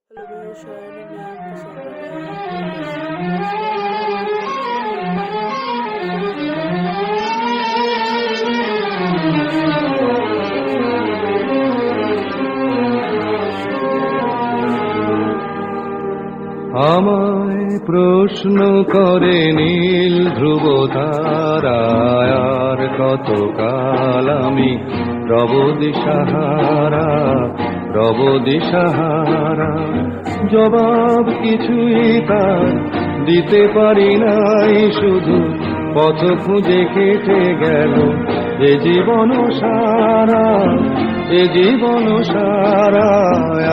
Hello guys, ini yang pesona আমায় প্রশ্ন করে নীল ধ্রুব তারায় আর কতকাল আমি রব দিশাহারা রব দিশাহারা। জবাব কিছুই তার দিতে পারি নাই, শুধু পথ খুঁজে কেটে গেল এ জীবন সারা এ জীবন সারা।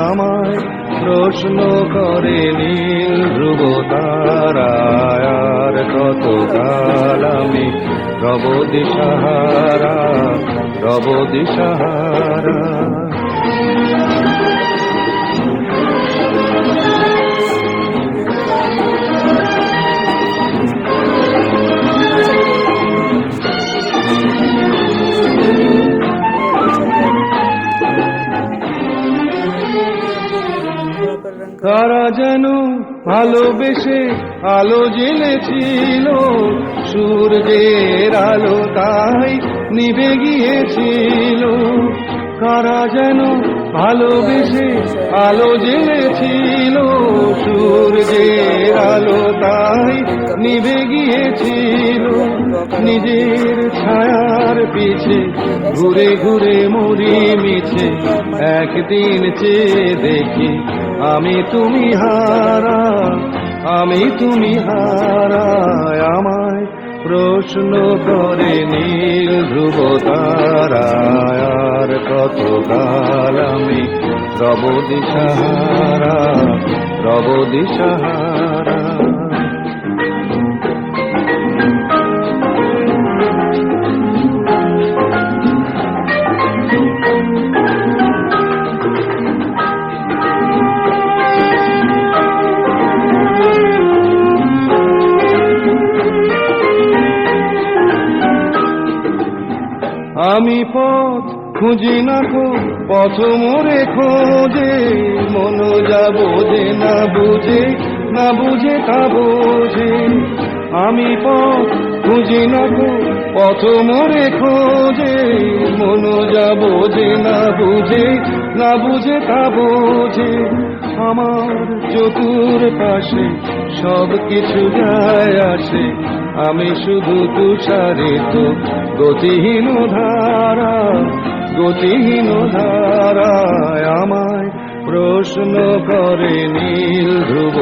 আমায় প্রশ্ন করে নীল ধ্রুব তারায় আর কতকাল আমি রব দিশাহারা রব দিশাহারা। তারা যেন ভালোবেসে আলো জ্বেলেছিল, সূর্যের আলো তাই নিভে গিয়েছিল। কারা যেন ভালোবেসে আলো জ্বেলেছিল, সূর্যের আলো তাই নিভে গিয়েছিল। নিজের ছায়ার পিছে ঘুরে ঘুরে মরি মিছে, একদিন চেয়ে দেখি আমি তুমি হারা আমি তুমি হারা। আমায় প্রশ্ন করে নীল ধ্রুব তারায় আর কতকাল আমি রব দিশাহারা রব দিশাহারা। আমি পথ খুঁজি না কো পথ মোরে খোঁজে, মন যা বোঝে না বুঝে না বুঝে তা বোঝে। আমি পথ খুঁজি না কো পথ মোরে খোঁজে, মন যা বোঝে না বুঝে না বুঝে তা বোঝে। আমার চতুর পাশে সব কিছু যায় আসে, আমি শুধু তুষারিত গতিহীন ধারা গতিহীন ধারায়। আমায় প্রশ্ন করে নীল ধ্রুব